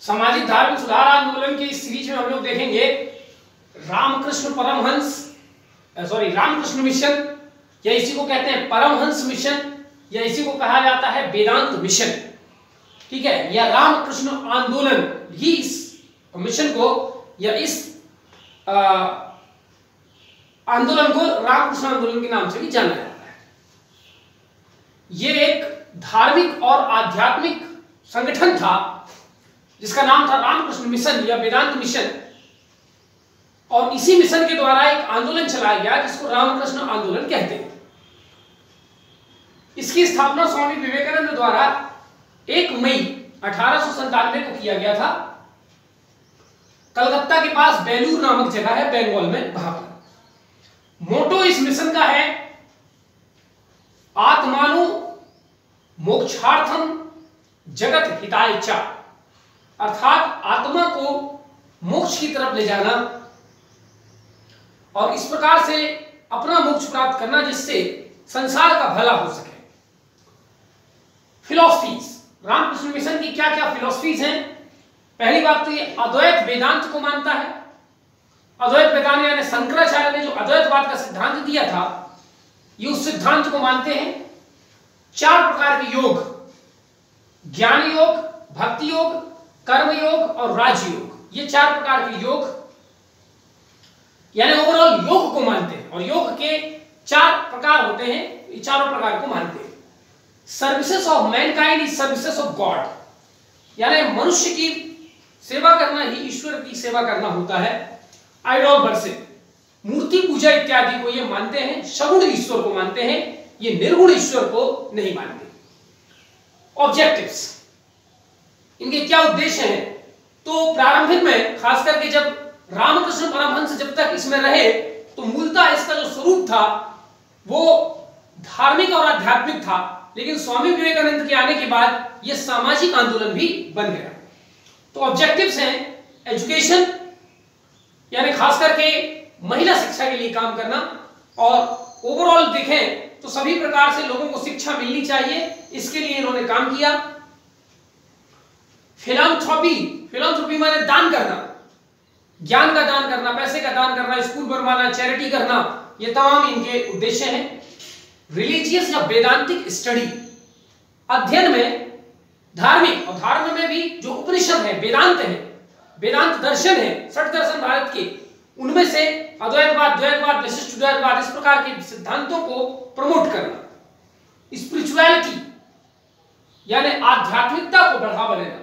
सामाजिक धार्मिक सुधार आंदोलन की इस सीरीज में हम लोग देखेंगे रामकृष्ण मिशन, या इसी को कहते हैं परमहंस मिशन, या इसी को कहा जाता है वेदांत मिशन। ठीक है, या रामकृष्ण आंदोलन ही इस मिशन को या इस आंदोलन को रामकृष्ण आंदोलन के नाम से भी जाना जाता है। यह एक धार्मिक और आध्यात्मिक संगठन था जिसका नाम था रामकृष्ण मिशन या वेदांत मिशन, और इसी मिशन के द्वारा एक आंदोलन चलाया गया जिसको रामकृष्ण आंदोलन कहते हैं। इसकी स्थापना स्वामी विवेकानंद द्वारा 1 मई 1897 को किया गया था। कलकत्ता के पास बेलूर नामक जगह है, बंगाल में, वहां पर। मोटो इस मिशन का है आत्मानु मोक्षार्थम जगत हिताय च, अर्थात आत्मा को मोक्ष की तरफ ले जाना और इस प्रकार से अपना मोक्ष प्राप्त करना जिससे संसार का भला हो सके। फिलॉसफीज, रामकृष्ण मिशन की क्या क्या फिलॉसफीज हैं? पहली बात तो ये अद्वैत वेदांत को मानता है। अद्वैत वेदांत यानी शंकराचार्य ने जो अद्वैतवाद का सिद्धांत दिया था, ये उस सिद्धांत को मानते हैं। 4 प्रकार के योग, ज्ञान योग, भक्ति योग, कर्म योग और राजयोग, ये 4 प्रकार के योग यानी ओवरऑल योग को मानते हैं। और योग के 4 प्रकार होते हैं, ये चारों प्रकार को मानते हैं। Services of Mankind is services of God, यानी मनुष्य की सेवा करना ही ईश्वर की सेवा करना होता है। आइडल वर्शिप, मूर्ति पूजा इत्यादि को ये मानते हैं। सगुण ईश्वर को मानते हैं, ये निर्गुण ईश्वर को नहीं मानते। ऑब्जेक्टिव्स, इनके क्या उद्देश्य हैं? तो प्रारंभिक में खास करके जब रामकृष्ण परमहंस जब तक इसमें रहे तो मूलतः इसका जो स्वरूप था वो धार्मिक और आध्यात्मिक था, लेकिन स्वामी विवेकानंद के आने के बाद यह सामाजिक आंदोलन भी बन गया। तो ऑब्जेक्टिव्स हैं एजुकेशन, यानी खास करके महिला शिक्षा के लिए काम करना, और ओवरऑल देखें तो सभी प्रकार से लोगों को शिक्षा मिलनी चाहिए, इसके लिए इन्होंने काम किया। फिलांथ्रोपी माने दान करना, ज्ञान का दान करना, पैसे का दान करना, स्कूल बनवाना, चैरिटी करना, ये तमाम इनके उद्देश्य हैं। रिलीजियस या वेदांतिक स्टडी, अध्ययन में धार्मिक, और धर्म में भी जो उपनिषद है, वेदांत है, वेदांत दर्शन है, 6 दर्शन भारत के, उनमें से अद्वैतवाद, द्वैतवाद, विशिष्ट द्वैतवाद, इस प्रकार के सिद्धांतों को प्रमोट करना। स्पिरिचुअलिटी यानी आध्यात्मिकता को बढ़ावा देना,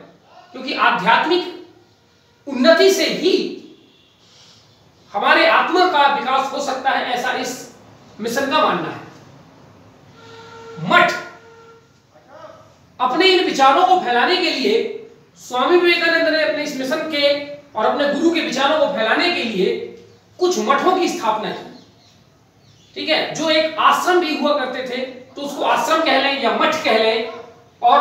क्योंकि आध्यात्मिक उन्नति से ही हमारे आत्मा का विकास हो सकता है, ऐसा इस मिशन का मानना है। मठ, अपने इन विचारों को फैलाने के लिए स्वामी विवेकानंद ने अपने इस मिशन के और अपने गुरु के विचारों को फैलाने के लिए कुछ मठों की स्थापना की। ठीक है, जो एक आश्रम भी हुआ करते थे तो उसको आश्रम कह लें या मठ कह लें, और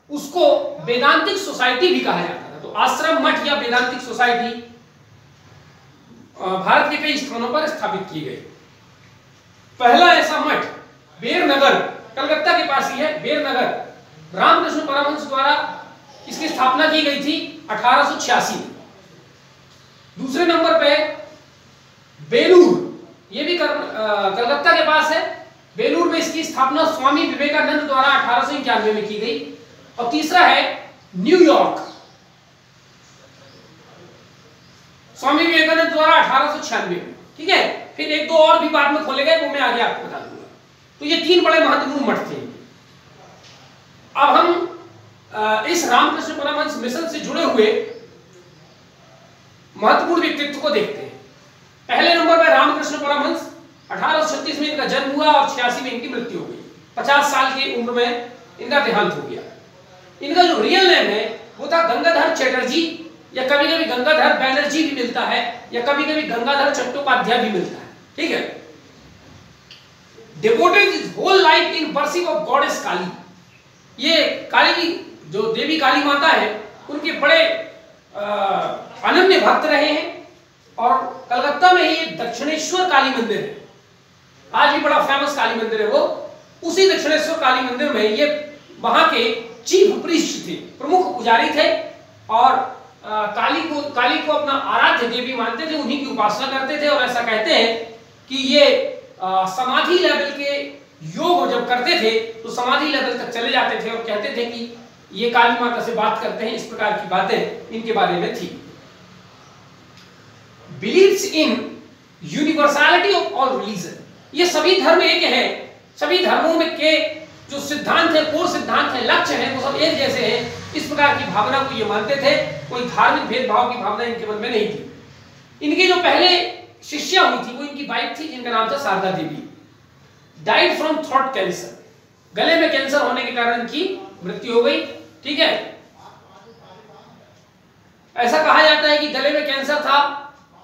उसको वेदांतिक सोसाइटी भी कहा जाता था। तो आश्रम, मठ या वेदांतिक सोसाइटी भारत के कई स्थानों पर स्थापित की गई। पहला ऐसा मठ बेरनगर, कलकत्ता के पास ही है, बेरनगर, रामकृष्ण परमहंस द्वारा इसकी स्थापना की गई थी 1886 में। दूसरे नंबर पे बेलूर, ये भी कलकत्ता के पास है। बेलूर में इसकी स्थापना स्वामी विवेकानंद द्वारा 1891 में की गई। और तीसरा है न्यूयॉर्क, स्वामी विवेकानंद द्वारा 1896 में। ठीक है, फिर 1-2 और भी बाद में खोले गए, वो मैं आगे आपको बता दूंगा। तो ये 3 बड़े महत्वपूर्ण मठ थे। अब हम इस रामकृष्ण परमहंस मिशन से जुड़े हुए महत्वपूर्ण व्यक्तित्व को देखते हैं। पहले नंबर पर रामकृष्ण परमहंस, 1836 में इनका जन्म हुआ और 86 में इनकी मृत्यु हो गई। 50 साल की उम्र में इनका देहांत हो गया। इनका जो रियल नेम है वो था गंगाधर चैटर्जी, या कभी कभी गंगाधर बैनर्जी भी मिलता है, या कभी कभी गंगाधर चट्टोपाध्याय भी मिलता है। ठीक है, devoted his whole life in worship of goddess Kali, ये काली जो देवी काली माता है उनके बड़े अनन्य भक्त रहे हैं। और कलकत्ता में ही दक्षिणेश्वर काली मंदिर है, आज भी बड़ा फेमस काली मंदिर है वो। उसी दक्षिणेश्वर काली मंदिर में ये वहां के चीफ प्रीस्ट थे, प्रमुख पुजारी थे, और काली को अपना आराध्य देवी मानते थे, उन्हीं की उपासना करते थे। और ऐसा कहते हैं कि ये समाधि लेवल के योग जब करते थे तो समाधि लेवल तक चले जाते थे और कहते थे कि ये काली माता से बात करते हैं। इस प्रकार की बातें इनके बारे में थी। Believes in universality of all religion, ये सभी धर्म एक है, सभी धर्मों में के जो सिद्धांत है, कोर सिद्धांत है, लक्ष्य है, वो सब एक जैसे हैं। इस प्रकार की भावना को ये मानते थे। कोई धार्मिक भेदभाव की भावना इनके मन में नहीं थी। इनकी जो पहले शिष्या हुई थी वो इनकी वाइफ थी, जिनका नाम था शारदा देवी। डाइड फ्रॉम थ्रोट कैंसर, गले में कैंसर होने के कारण इनकी मृत्यु हो गई। ठीक है, ऐसा कहा जाता है कि गले में कैंसर था,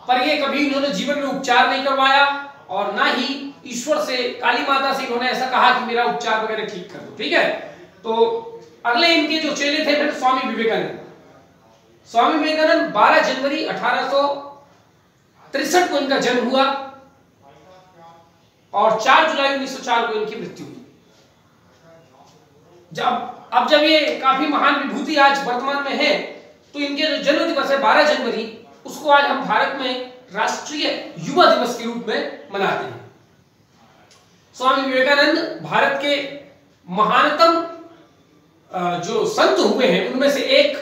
पर ये कभी इन्होंने जीवन में उपचार नहीं करवाया और ना ही ईश्वर से, काली माता से इन्होंने ऐसा कहा कि मेरा उपचार वगैरह ठीक कर दो। ठीक है, तो अगले इनके जो चेले थे फिर स्वामी विवेकानंद। स्वामी विवेकानंद 12 जनवरी 1863 को इनका जन्म हुआ और 4 जुलाई 1904 को इनकी मृत्यु हुई। जब ये काफी महान विभूति आज वर्तमान में है, तो इनके जो जन्म दिवस है 12 जनवरी, उसको आज हम भारत में राष्ट्रीय युवा दिवस के रूप में मनाते हैं। स्वामी विवेकानंद भारत के महानतम जो संत हुए हैं उनमें से एक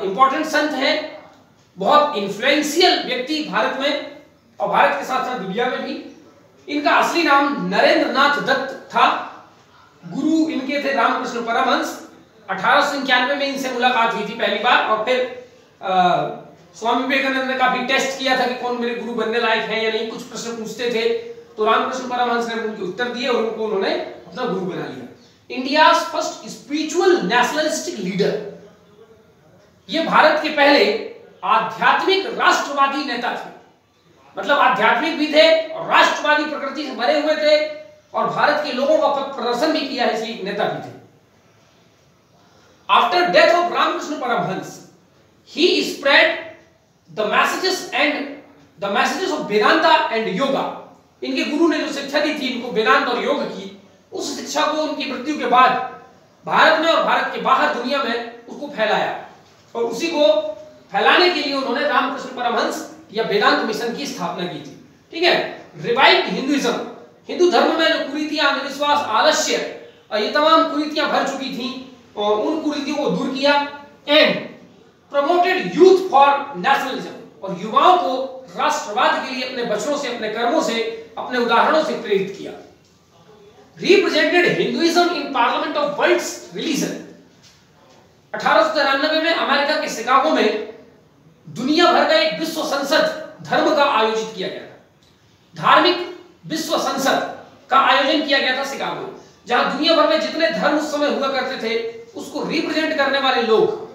इंपॉर्टेंट संत हैं, बहुत इन्फ्लुएंशियल व्यक्ति भारत में और भारत के साथ साथ दुनिया में भी। इनका असली नाम नरेंद्र नाथ दत्त था। गुरु इनके थे रामकृष्ण परमहंस। 1891 में इनसे मुलाकात हुई थी पहली बार, और फिर स्वामी विवेकानंद ने काफी टेस्ट किया था कि कौन मेरे गुरु बनने लायक है या नहीं। कुछ प्रश्न पूछते थे तो रामकृष्ण परमहंस ने उनके उत्तर दिए और उनको उन्होंने अपना गुरु बना लिया। India first spiritual nationalistic leader, ये भारत के पहले आध्यात्मिक राष्ट्रवादी नेता थे। मतलब आध्यात्मिक भी थे और राष्ट्रवादी प्रकृति से भरे हुए थे और भारत के लोगों का पथ प्रदर्शन भी किया है, इसलिए नेता भी थे। After death of Ramakrishna Paramahamsa, he spread the messages of Vedanta and yoga। इनके गुरु ने जो शिक्षा दी थी इनको वेदांत और योग की, उस शिक्षा को उनकी मृत्यु के बाद भारत में और भारत के बाहर दुनिया में उसको फैलाया, और उसी को फैलाने के लिए उन्होंने रामकृष्ण परमहंस या वेदांत मिशन की स्थापना की थी। ठीक है, रिवाइव्ड हिंदुइज्म, हिंदू धर्म में जो कुरीतियां, अंधविश्वास, आलस्य, ये तमाम कुरीतियां भर चुकी थी और उन कुरीतियों को दूर किया। And promoted youth for nationalism, और युवाओं को राष्ट्रवाद के लिए अपने वचनों से, अपने कर्मों से, अपने उदाहरणों से प्रेरित किया। Represented Hinduism in parliament of worlds religion. 1893 में अमेरिका के शिकागो में दुनिया भर का एक विश्व संसद धर्म का आयोजित किया गया था। धार्मिक विश्व संसद का आयोजन किया गया था शिकागो, जहां दुनिया भर में जितने धर्म उस समय हुआ करते थे उसको रिप्रेजेंट करने वाले लोग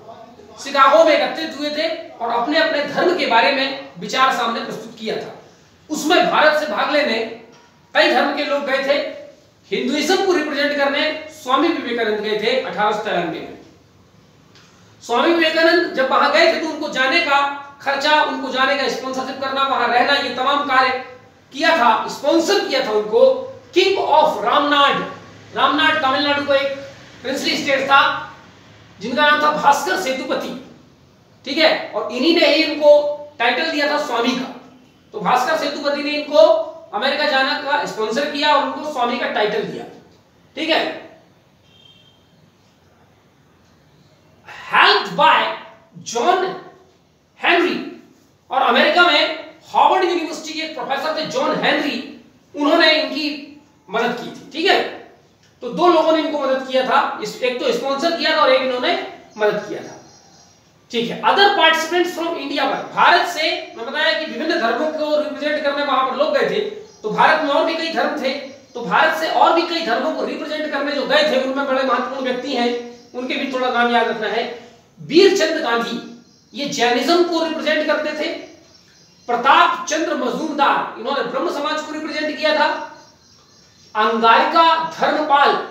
शिकागो में एकत्रित हुए थे और अपने अपने धर्म के बारे में विचार सामने प्रस्तुत किया था। उसमें भारत से भाग लेने कई धर्म के लोग गए थे। हिंदुइज्म को रिप्रेजेंट करने स्वामी विवेकानंद गए थे 1893 में। स्वामी विवेकानंद जब वहां गए थे तो उनको जाने का खर्चा, उनको जाने का स्पॉन्सरशिप करना, वहां रहना, ये तमाम कार्य किया था, स्पॉन्सर किया था उनको किंग ऑफ रामनाड। रामनाड तमिलनाडु का एक प्रिंसली स्टेट था जिनका नाम था भास्कर सेतुपति। ठीक है, और इन्हीं ने ही इनको टाइटल दिया था स्वामी का। तो भास्कर सेतुपति ने इनको अमेरिका जाने का स्पॉन्सर किया और उनको स्वामी का टाइटल दिया। ठीक है, हेल्प्ड बाय जॉन हेनरी, और अमेरिका में हार्वर्ड यूनिवर्सिटी के एक प्रोफेसर थे जॉन हेनरी, उन्होंने इनकी मदद की थी। ठीक है, तो दो लोगों ने इनको मदद किया था, एक तो स्पॉन्सर किया था और एक इन्होंने मदद किया था। ठीक है, अदर पार्टिसिपेंट्स फ्रॉम इंडिया, पर भारत से मैं बताया कि विभिन्न धर्मों को रिप्रेजेंट करने वहां पर लोग गए थे, तो भारत में और भी कई धर्म थे, तो भारत से और भी कई धर्मों को रिप्रेजेंट करने जो गए थे उनमें बड़े महत्वपूर्ण व्यक्ति हैं, उनके भी थोड़ा नाम याद रखना है। वीरचंद गांधी, ये जैनिज्म को रिप्रेजेंट करते थे। प्रताप चंद्र मजूमदार, इन्होंने ब्रह्म समाज को रिप्रेजेंट किया था। अंगारिका धर्मपाल,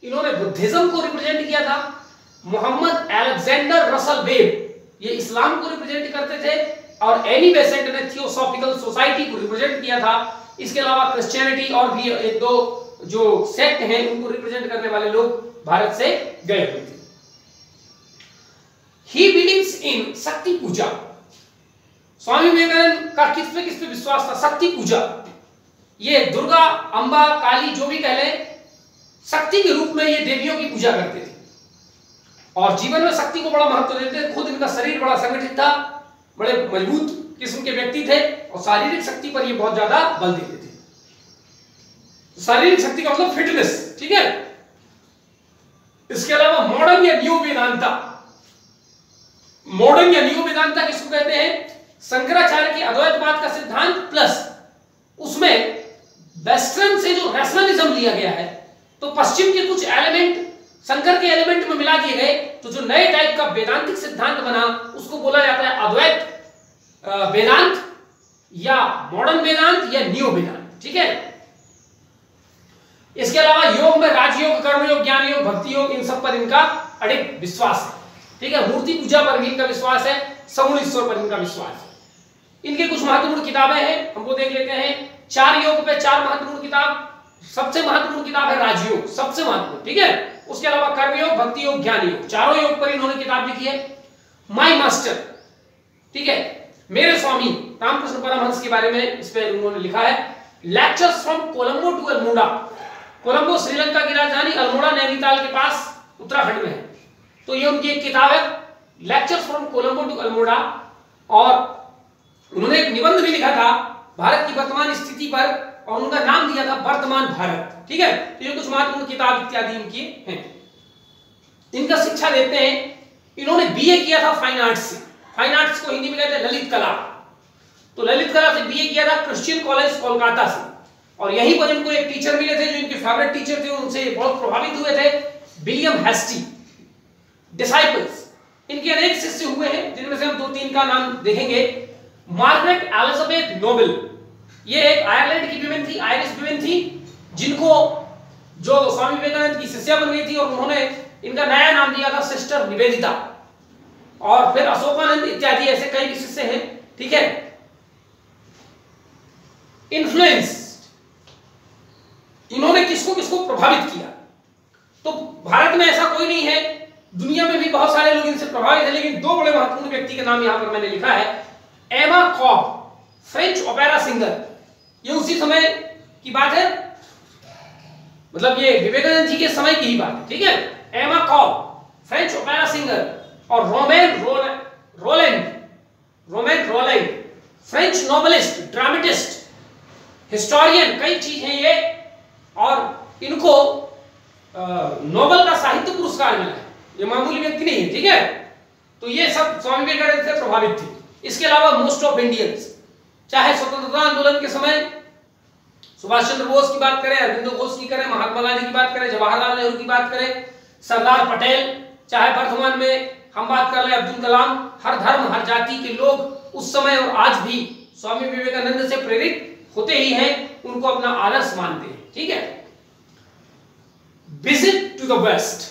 इन्होंने बुद्धिज्म को रिप्रेजेंट किया था। मोहम्मद अलेक्जेंडर रसल वेब, ये इस्लाम को रिप्रेजेंट करते थे, और एनी बेसेंट ने थियोसॉफिकल सोसाइटी को रिप्रेजेंट किया था। इसके अलावा क्रिश्चियनिटी और भी एक दो जो सेक्ट हैं उनको रिप्रेजेंट करने वाले लोग भारत से गए हुए थे। ही बिलीव्स इन शक्ति पूजा। स्वामी विवेकानंद का किस पे विश्वास था? शक्ति पूजा। ये दुर्गा, अंबा, काली जो भी कह ले, शक्ति के रूप में ये देवियों की पूजा करते थे और जीवन में शक्ति को बड़ा महत्व देते थे। खुद इनका शरीर बड़ा संगठित था, बड़े मजबूत किस्म के व्यक्ति थे और शारीरिक शक्ति पर ये बहुत ज्यादा बल देते थे। शारीरिक शक्ति का मतलब फिटनेस, ठीक है। इसके अलावा मॉडर्न या न्यू वेदांता। मॉडर्न या न्यू वेदांता किसको कहते हैं? शंकराचार्य की अद्वैतवाद का सिद्धांत प्लस उसमें वेस्टर्न से जो रैशनलिज्म लिया गया है, तो पश्चिम के कुछ एलिमेंट शंकर के एलिमेंट में मिला दिए गए, तो जो नए टाइप का वेदांतिक सिद्धांत बना उसको बोला जाता है अद्वैत वेदांत या मॉडर्न वेदांत या न्यू वेदांत, ठीक है। इसके अलावा योग में राजयोग, कर्मयोग, ज्ञान योग, भक्ति योग, इन सब पर इनका अडिग विश्वास है, ठीक है। मूर्ति पूजा पर भी इनका विश्वास है, सगुण ईश्वर पर इनका विश्वास है। इनके कुछ महत्वपूर्ण किताबें हैं, हमको देख लेते हैं। 4 योग पे 4 महत्वपूर्ण किताब। सबसे महत्वपूर्ण किताब है राजयोग, सबसे महत्वपूर्ण, ठीक है। उसके अलावा कर्मयोग, भक्ति योग, ज्ञान योग, चारों योग पर इन्होंने किताब लिखी है। माय मास्टर, ठीक है, मेरे स्वामी रामकृष्ण परमहंस के बारे में इस पे उन्होंने लिखा है। Lectures from Colombo to Almora. Colombo Sri Lanka की राजधानी, अल्मोड़ा नैनीताल के पास उत्तराखंड में है। तो ये उनकी एक किताब है, lectures from Colombo to Almora. और उन्होंने एक निबंध भी लिखा था भारत की वर्तमान स्थिति पर और उनका नाम दिया था वर्तमान भारत, ठीक है। तो ये कुछ महत्वपूर्ण किताब इत्यादि इनकी हैं। इनका शिक्षा देते हैं। इन्होंने बीए किया था फाइन आर्ट्स से। फाइन आर्ट्स को हिंदी में कहते हैं ललित कला। तो ललित कला से बीए किया था क्रिश्चियन कॉलेज कोलकाता से। और यहीं पर इनको एक टीचर मिले थे जो इनके फेवरेट टीचर थे, उनसे बहुत प्रभावित हुए थे, विलियम हेस्टी। डिसाइपल्स इनके अनेक शिष्य हुए हैं, जिनमें से हम 2-3 का नाम देखेंगे। मार्गरेट एलिजाबेथ नोबल, ये एक आयरलैंड की विमेन थी, आयरिश विमेन थी, जिनको जो स्वामी विवेकानंद की शिष्या बन गई थी और उन्होंने इनका नया नाम दिया था सिस्टर निवेदिता। और फिर अशोकानंद इत्यादि ऐसे कई भी शिष्य हैं, ठीक है। इन्फ्लुएंस, इन्होंने किसको किसको प्रभावित किया? तो भारत में ऐसा कोई नहीं है, दुनिया में भी बहुत सारे लोग इनसे प्रभावित हैं, लेकिन 2 बड़े महत्वपूर्ण व्यक्ति के नाम यहां पर मैंने लिखा है। Emma Cobb, French opera singer, ये उसी समय की बात है, मतलब ये विवेकानंद जी के समय की ही बात है, ठीक है। Emma Cobb, French opera singer. और Romain Rolland, French novelist, dramatist, historian, कई चीज हैं ये। और इनको नोबेल का साहित्य पुरस्कार मिला है, ये मामूली व्यक्ति नहीं है, ठीक है। तो ये सब स्वामी विवेकानंद से प्रभावित थे। इसके अलावा मोस्ट ऑफ इंडियंस, चाहे स्वतंत्रता आंदोलन के समय सुभाष चंद्र बोस की बात करें, अरविंदो घोष की करें, महात्मा गांधी की बात करें, जवाहरलाल नेहरू की बात करें, सरदार पटेल, चाहे वर्तमान में हम बात कर रहे हैं अब्दुल कलाम, हर धर्म हर जाति के लोग उस समय और आज भी स्वामी विवेकानंद से प्रेरित होते ही हैं, उनको अपना आदर्श मानते हैं, ठीक है। विजिट टू द वेस्ट,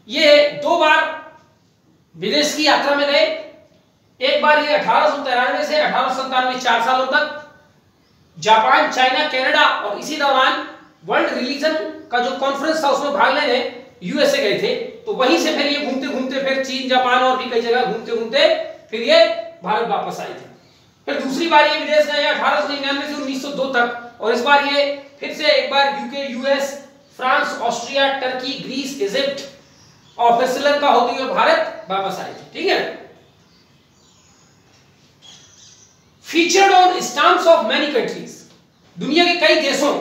ये 2 बार विदेश की यात्रा में गए। एक बार ये 1893 से 1897, 4 सालों तक जापान, चाइना, कनाडा, और इसी दौरान वर्ल्ड रिलीजन का जो कॉन्फ्रेंस था उसमें भाग लेने यूएसए गए थे। तो वहीं से फिर ये घूमते घूमते फिर चीन, जापान और भी कई जगह घूमते घूमते फिर ये भारत वापस आए थे। फिर दूसरी बार ये विदेश गए 1899 से 1902 तक, और इस बार ये फिर से एक बार UK, US, France, Austria, Turkey, Greece, Egypt और फिर श्रीलंका होते हुए भारत वापस आए थे, ठीक है। Featured on stamps of many countries, दुनिया के कई देशों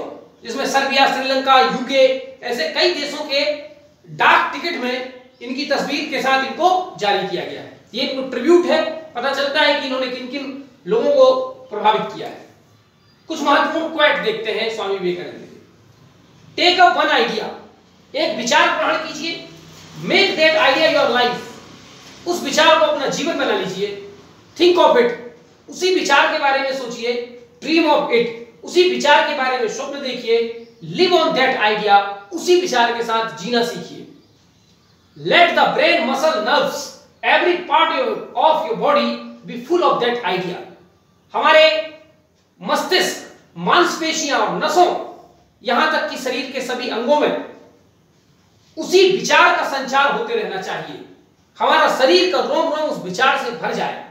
जिसमें सर्बिया, श्रीलंका, यूके, ऐसे कई देशों के डाक टिकट में इनकी तस्वीर के साथ इनको जारी किया गया है। ये एक ट्रिब्यूट है, पता चलता है कि इन्होंने किन किन लोगों को प्रभावित किया है। कुछ महत्वपूर्ण क्वेट देखते हैं स्वामी विवेकानंद के। टेक अप वन आइडिया, एक विचार ग्रहण कीजिए। Make that idea your life, उस विचार को अपना जीवन बना लीजिए। थिंक ऑफ इट, उसी विचार के बारे में सोचिए। ड्रीम ऑफ इट, उसी विचार के बारे में स्वप्न देखिए। लिव ऑन दैट आइडिया, उसी विचार के साथ जीना सीखिए। Let the brain, muscle, nerves, every part of your body be full of that idea, हमारे मस्तिष्क, मांसपेशियां और नसों, यहां तक कि शरीर के सभी अंगों में उसी विचार का संचार होते रहना चाहिए। हमारा शरीर का रोम रोम उस विचार से भर जाए।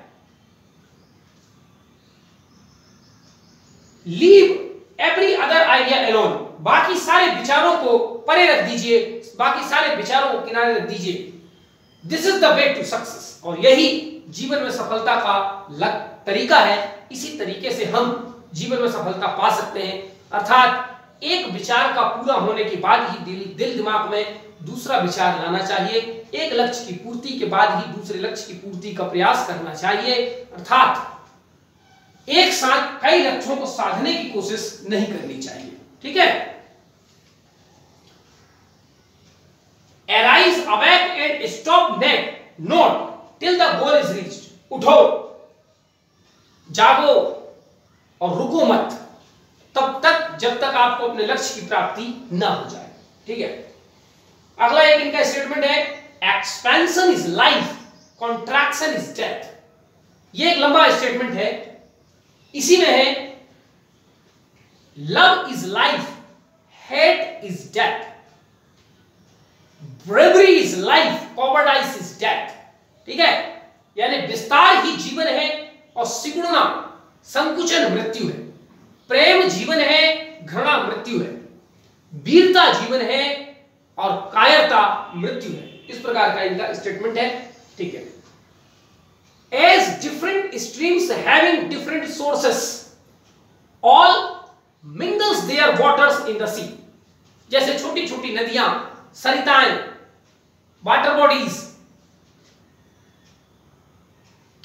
Leave every other idea alone, बाकी सारे विचारों को परे रख दीजिए, बाकी सारे विचारों को किनारे रख दीजिए। This is the way to success, और यही जीवन में सफलता का तरीका है। इसी तरीके से हम जीवन में सफलता पा सकते हैं, अर्थात एक विचार का पूरा होने के बाद ही दिल दिमाग में दूसरा विचार लाना चाहिए, एक लक्ष्य की पूर्ति के बाद ही दूसरे लक्ष्य की पूर्ति का प्रयास करना चाहिए, अर्थात एक साथ कई लक्ष्यों को साधने की कोशिश नहीं करनी चाहिए। ठीक है। Arise, awake and stop not till the goal is reached. उठो, जागो और रुको मत तब तक जब तक आपको अपने लक्ष्य की प्राप्ति ना हो जाए। ठीक है। अगला एक इनका स्टेटमेंट है, expansion is life, contraction is death. ये एक लंबा स्टेटमेंट है, इसी में है love is life, hate is death, bravery is life, cowardice is death. ठीक है। यानी विस्तार ही जीवन है और सिकुड़ना, संकुचन मृत्यु है। प्रेम जीवन है, घृणा मृत्यु है। वीरता जीवन है और कायरता मृत्यु है। इस प्रकार का इनका स्टेटमेंट है। ठीक है। As different streams having different sources, all mingles their waters in the sea. जैसे छोटी छोटी नदियां, सरिताएं, वाटर बॉडीज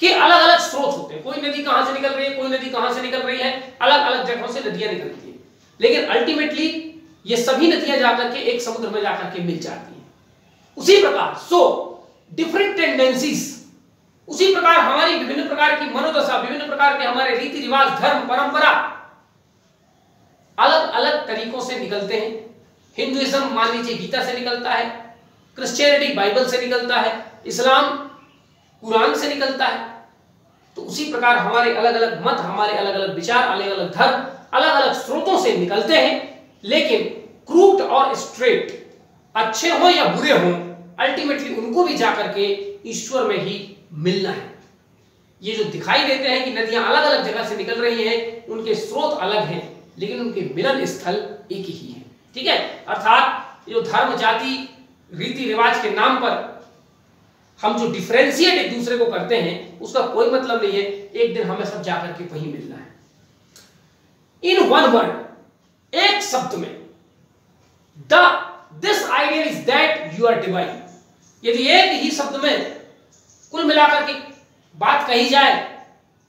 के अलग अलग स्रोत होते हैं। कोई नदी कहां से निकल रही है, कोई नदी कहां से निकल रही है, अलग अलग जगहों से नदियां निकलती हैं, लेकिन अल्टीमेटली ये सभी नदियां जाकर के एक समुद्र में जाकर के मिल जाती हैं। उसी प्रकार सो डिफरेंट टेंडेंसीज, उसी प्रकार हमारी विभिन्न प्रकार की मनोदशा, विभिन्न प्रकार के हमारे रीति रिवाज, धर्म, परंपरा अलग अलग तरीकों से निकलते हैं। हिंदुइज्म मान लीजिए गीता से निकलता है, क्रिश्चियनिटी बाइबल से निकलता है, इस्लाम कुरान से निकलता है। तो उसी प्रकार हमारे अलग अलग मत, हमारे अलग अलग विचार, अलग अलग धर्म अलग अलग स्रोतों से निकलते हैं, लेकिन क्रूट और स्ट्रेट, अच्छे हो या बुरे हो, अल्टीमेटली उनको भी जाकर के ईश्वर में ही मिलना है। ये जो दिखाई देते हैं कि नदियां अलग अलग जगह से निकल रही हैं, उनके स्रोत अलग हैं, लेकिन उनके मिलन स्थल एक ही है। ठीक है। अर्थात जो धर्म, जाति, रीति रिवाज के नाम पर हम जो डिफरेंशिएट एक दूसरे को करते हैं, उसका कोई मतलब नहीं है। एक दिन हमें सब जाकर के वही मिलना है। इन वन वर्ड, एक शब्द में, this idea is that you are divine. यदि एक ही शब्द में कुल मिलाकर के बात कही जाए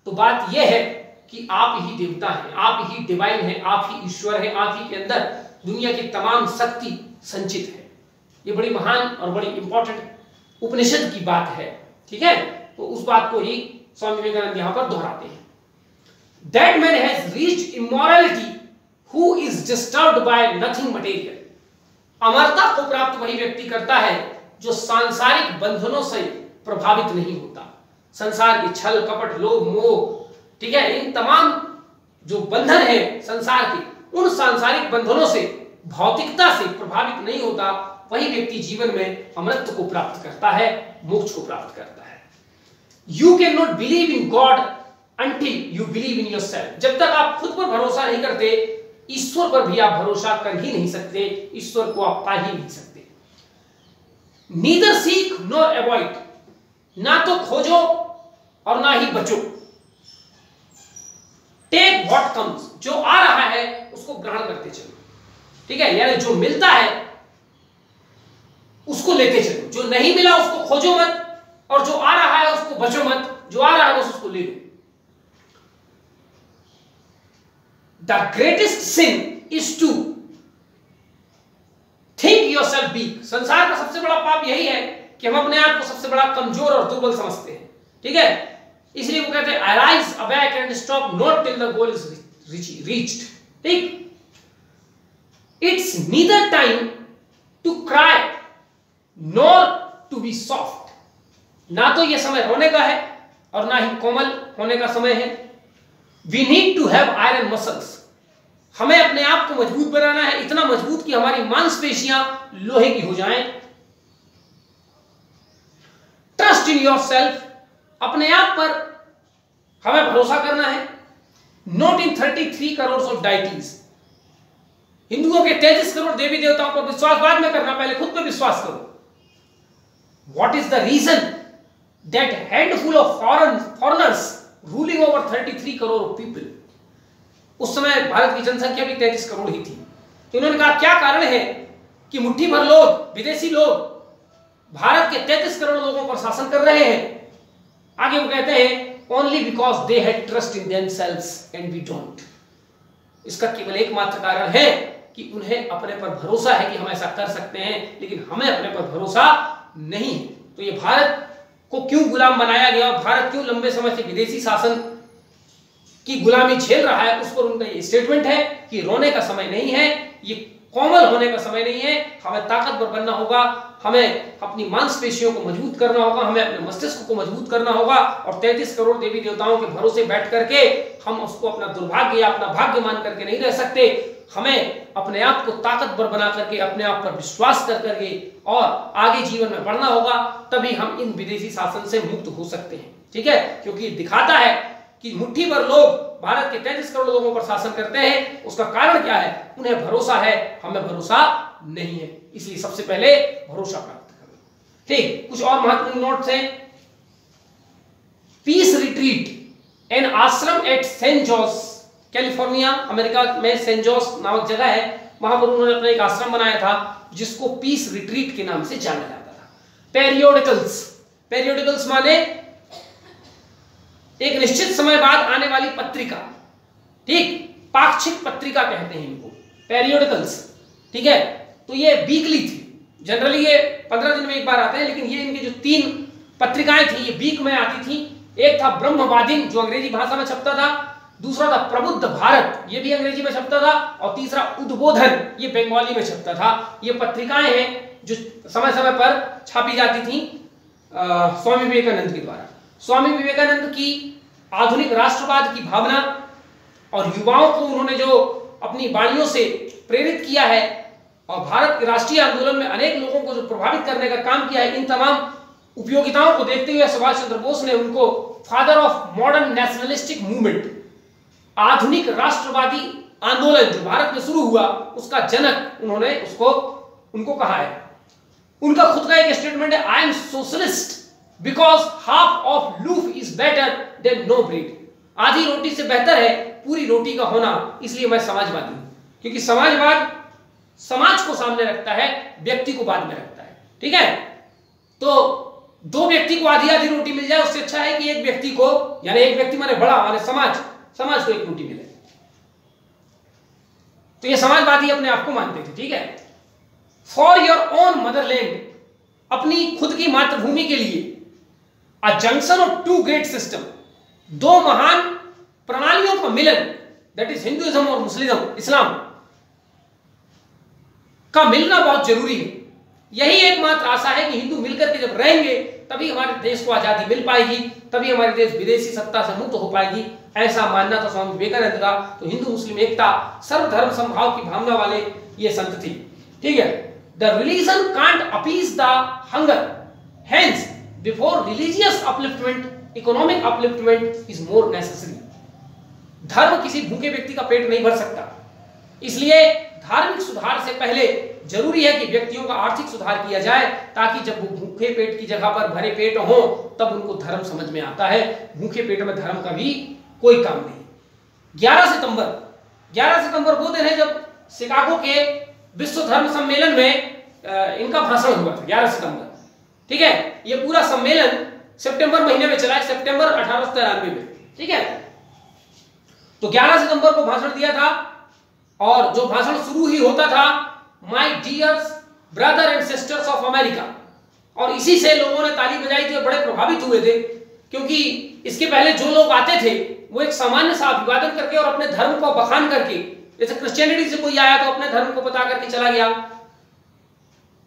तो बात यह है कि आप ही देवता हैं, आप ही डिवाइन हैं, आप ही ईश्वर हैं, आप ही के अंदर दुनिया की तमाम शक्ति संचित है। ये बड़ी महान और बड़ी इंपॉर्टेंट उपनिषद की बात है। ठीक है। तो उस बात को ही स्वामी विवेकानंद यहां पर दोहराते हैं। That man has reached immorality who is disturbed by nothing material. अमरता को प्राप्त वही व्यक्ति करता है जो सांसारिक बंधनों से प्रभावित नहीं होता। संसार के छल, कपट, लोभ, मोह, ठीक है, इन तमाम जो बंधन है संसार के, उन सांसारिक बंधनों से, भौतिकता से प्रभावित नहीं होता। वही व्यक्ति जीवन में अमरत्व को प्राप्त करता है, मोक्ष को प्राप्त करता है। You can not believe in God until you believe in yourself. जब तक आप खुद पर भरोसा नहीं करते, ईश्वर पर भी आप भरोसा कर ही नहीं सकते, ईश्वर को आप पा ही नहीं सकते। नीदर सीक नॉर अवॉइड, ना तो खोजो और ना ही बचो। टेक व्हाट कम्स, जो आ रहा है उसको ग्रहण करते चलो। ठीक है। यानी जो मिलता है उसको लेते चलो, जो नहीं मिला उसको खोजो मत, और जो आ रहा है उसको बचो मत, जो आ रहा है बस उसको ले लो। The greatest sin is to think yourself weak. संसार का सबसे बड़ा पाप यही है कि हम अपने आप को सबसे बड़ा कमजोर और दुर्बल समझते हैं। ठीक है। इसलिए वो कहते हैं arise, awake and stop not till the goal is reached. ठीक। It's neither time to cry nor to be soft. ना तो यह समय रोने का है और ना ही कोमल होने का समय है। We need to have iron muscles. हमें अपने आप को मजबूत बनाना है, इतना मजबूत कि हमारी मांसपेशियां लोहे की हो जाएं। ट्रस्ट इन योर सेल्फ, अपने आप पर हमें भरोसा करना है। Not in 33 crore of deities, हिंदुओं के 33 करोड़ देवी देवताओं पर विश्वास बाद में करना, पहले खुद पे विश्वास करो। What is the reason that handful of foreigners ruling over 33 crore of people, उस समय भारत की जनसंख्या भी 33 करोड़ ही थी। तो उन्होंने कहा क्या कारण है कि मुट्ठी भर लोग, विदेशी लोग भारत के 33 करोड़ लोगों पर शासन कर रहे हैं। आगे वो कहते हैं only because they had trust in themselves and we don't. इसका केवल एकमात्र कारण है कि उन्हें अपने पर भरोसा है कि हम ऐसा कर सकते हैं, लेकिन हमें अपने पर भरोसा नहीं है। तो ये भारत को क्यों गुलाम बनाया गया और भारत क्यों लंबे समय से विदेशी शासन की गुलामी झेल रहा है, उस पर उनका ये स्टेटमेंट है कि रोने का समय नहीं है, ये कोमल होने का समय नहीं है, हमें ताकतवर बनना होगा, हमें अपनी मांसपेशियों को मजबूत करना होगा, हमें अपने मस्तिष्क को मजबूत करना होगा और 33 करोड़ देवी देवताओं के भरोसे बैठ करके हम उसको अपना दुर्भाग्य या अपना भाग्य मान करके नहीं रह सकते। हमें अपने आप को ताकतवर बना करके, अपने आप पर विश्वास कर करके और आगे जीवन में बढ़ना होगा, तभी हम इन विदेशी शासन से मुक्त हो सकते हैं। ठीक है, क्योंकि दिखाता है कि मुट्ठी भर लोग भारत के 33 करोड़ लोगों पर शासन करते हैं। उसका कारण क्या है? उन्हें भरोसा है, हमें भरोसा नहीं है। इसलिए सबसे पहले भरोसा प्राप्त करो। ठीक, कुछ और महत्वपूर्ण नोट्स हैं। Peace retreat, an ashram at Saint Jose, California America में सेंट जॉस नामक जगह है, वहां पर उन्होंने अपना एक आश्रम बनाया था जिसको पीस रिट्रीट के नाम से जाना जाता था। पेरियोडिकल्स, पेरियोडिकल्स माने एक निश्चित समय बाद आने वाली पत्रिका, ठीक, पाक्षिक पत्रिका कहते हैं इनको, पेरियोडिकल्स। ठीक है, तो ये वीकली थी, जनरली ये 15 दिन में एक बार आते हैं, लेकिन ये इनकी जो 3 पत्रिकाएं थी ये वीक में आती थी। एक था ब्रह्मवादिन जो अंग्रेजी भाषा में छपता था, दूसरा था प्रबुद्ध भारत, ये भी अंग्रेजी में छपता था, और तीसरा उद्बोधन, ये बंगाली में छपता था। ये पत्रिकाएं हैं जो समय समय पर छापी जाती थी स्वामी विवेकानंद के द्वारा। स्वामी विवेकानंद की आधुनिक राष्ट्रवाद की भावना और युवाओं को उन्होंने जो अपनी वाणियों से प्रेरित किया है और भारत के राष्ट्रीय आंदोलन में अनेक लोगों को जो प्रभावित करने का काम किया है, इन तमाम उपयोगिताओं को देखते हुए सुभाष चंद्र बोस ने उनको father of modern nationalistic movement, आधुनिक राष्ट्रवादी आंदोलन जो भारत में शुरू हुआ उसका जनक उन्होंने उनको कहा है। उनका खुद का एक स्टेटमेंट है, I am socialist because half of loaf is better than no bread. आधी रोटी से बेहतर है पूरी रोटी का होना, इसलिए मैं समाजवादी हूं। क्योंकि समाजवाद समाज को सामने रखता है, व्यक्ति को बाद में रखता है। ठीक है, तो 2 व्यक्ति को आधी आधी रोटी मिल जाए उससे अच्छा है कि एक व्यक्ति को, यानी एक व्यक्ति माने बड़ा माने समाज को एक रोटी मिले। तो ये समाजवादी अपने आप को मानते थे। ठीक है, फॉर योर ओन मदरलैंड, अपनी खुद की मातृभूमि के लिए, अ जंक्शन ऑफ 2 ग्रेट सिस्टम, 2 महान प्रणालियों का मिलन, दैट इज हिंदुइज्म और मुस्लिम, इस्लाम का मिलना बहुत जरूरी है। यही एकमात्र आशा है कि हिंदू मिलकर के जब रहेंगे तभी हमारे देश को आजादी मिल पाएगी, तभी हमारे देश विदेशी सत्ता से मुक्त हो पाएगी। ऐसा मानना था स्वामी विवेकानंद का। तो हिंदू मुस्लिम एकता, सर्वधर्म समभाव की भावना वाले ये संत थे। ठीक है, the religion can't appease the hunger, hence before religious upliftment economic upliftment is more necessary. धर्म किसी भूखे व्यक्ति का पेट नहीं भर सकता, इसलिए धार्मिक सुधार से पहले जरूरी है कि व्यक्तियों का आर्थिक सुधार किया जाए, ताकि जब वो भूखे पेट की जगह पर भरे पेट हो तब उनको धर्म समझ में आता है। भूखे पेट में धर्म का भी कोई काम नहीं। 11 सितंबर वो दिन है जब शिकागो के विश्व धर्म सम्मेलन में इनका भाषण हुआ था, 11 सितंबर। ठीक है, ये पूरा सम्मेलन सितंबर महीने में चला है, सितंबर 1893 में। ठीक है, तो 11 सितंबर को भाषण दिया था और जो भाषण शुरू ही होता था, my dears brother and sisters of America, और इसी से लोगों ने ताली बजाई थी और बड़े प्रभावित हुए थे, क्योंकि इसके पहले जो लोग आते थे वो एक सामान्य सा अभिवादन करके और अपने धर्म को बखान करके, जैसे क्रिश्चियनिटी से कोई आया तो अपने धर्म को बता करके चला गया।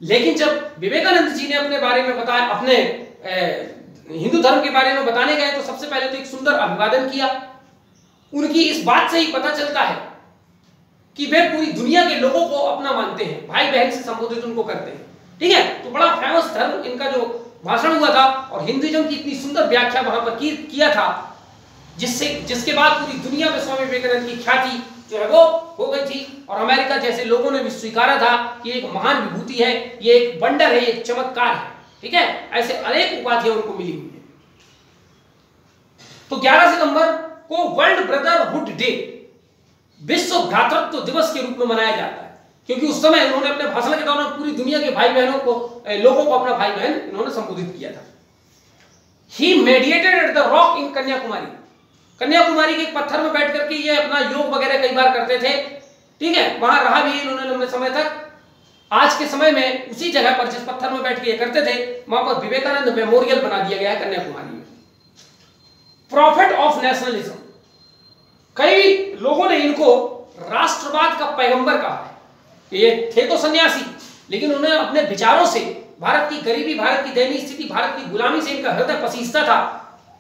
लेकिन जब विवेकानंद जी ने अपने बारे में बताया, अपने हिंदू धर्म के बारे में बताने गए, तो सबसे पहले तो एक सुंदर अभिवादन किया। उनकी इस बात से ही पता चलता है कि वे पूरी दुनिया के लोगों को अपना मानते हैं, भाई बहन से संबोधित उनको करते हैं। ठीक है, तो बड़ा फेमस धर्म इनका जो भाषण हुआ था और हिंदुइज्म की इतनी सुंदर व्याख्या वहां पर किया था, जिसके बाद पूरी दुनिया में स्वामी विवेकानंद की ख्याति जो है वो हो गई थी और अमेरिका जैसे लोगों ने भी स्वीकारा था कि एक महान विभूति है, ये एक वंडर है, एक चमत्कार है। ठीक है, ऐसे अनेक उपाधियां उनको मिली हुई है। तो 11 सितंबर को वर्ल्ड ब्रदरहुड डे, विश्व भ्रातृत्व दिवस के रूप में मनाया जाता है, क्योंकि उस समय उन्होंने अपने भाषण के दौरान पूरी दुनिया के भाई बहनों को, लोगों को अपना भाई बहन इन्होंने संबोधित किया था। He meditated at the rock in Kanyakumari, Kanyakumari के एक पत्थर में बैठ करके ये अपना योग वगैरह कई बार करते थे। ठीक है, वहां रहा भी इन्होंने लंबे समय तक। आज के समय में उसी जगह पर जिस पत्थर में बैठ के ये करते थे, वहां पर विवेकानंद मेमोरियल बना दिया गया है कन्याकुमारी में। प्रॉफिट ऑफ नेशनलिज्म, कई लोगों ने इनको राष्ट्रवाद का पैगंबर कहा है। ये थे तो सन्यासी, लेकिन उन्हें अपने विचारों से भारत की गरीबी, भारत की दयनीय स्थिति, भारत की गुलामी से इनका हृदय पसीजता था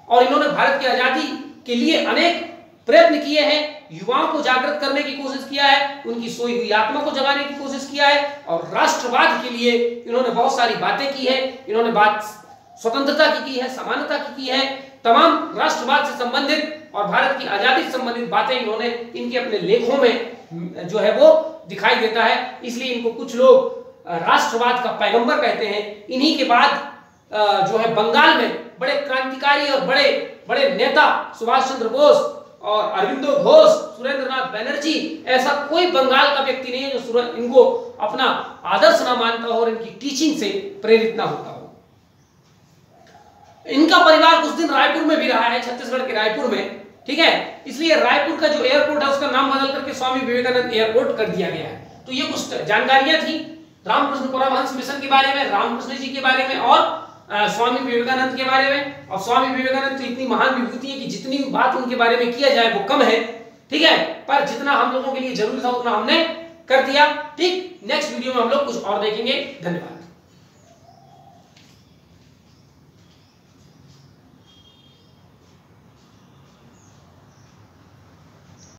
और इन्होंने भारत की आजादी के लिए अनेक प्रयत्न किए हैं, युवाओं को जागृत करने की कोशिश किया है, उनकी सोई हुई आत्मा को जगाने की कोशिश किया है और राष्ट्रवाद के लिए इन्होंने बहुत सारी बातें की है। इन्होंने बात स्वतंत्रता की है, समानता की है, तमाम राष्ट्रवाद से संबंधित और भारत की आजादी से संबंधित बातें इन्होंने इनके अपने लेखों में जो है वो दिखाई देता है। इसलिए इनको कुछ लोग राष्ट्रवाद का पैगंबर कहते हैं। इन्हीं के बाद जो है बंगाल में बड़े क्रांतिकारी और बड़े बड़े नेता सुभाष चंद्र बोस और अरविंदो घोष, सुरेंद्रनाथ बैनर्जी, ऐसा कोई बंगाल का व्यक्ति नहीं है जो इनको अपना आदर्श ना मानता हो और इनकी टीचिंग से प्रेरित ना होता हो। इनका परिवार कुछ दिन रायपुर में भी रहा है, छत्तीसगढ़ के रायपुर में। ठीक है, इसलिए रायपुर का जो एयरपोर्ट है उसका नाम बदल करके स्वामी विवेकानंद एयरपोर्ट कर दिया गया है। तो ये कुछ जानकारियां थी रामकृष्ण परमहंस मिशन के बारे में, रामकृष्ण जी के बारे में और स्वामी विवेकानंद के बारे में। और स्वामी विवेकानंद तो इतनी महान विभूति है कि जितनी बात उनके बारे में किया जाए वो कम है। ठीक है, पर जितना हम लोगों के लिए जरूरी था उतना हमने कर दिया। ठीक, नेक्स्ट वीडियो में हम लोग कुछ और देखेंगे। धन्यवाद।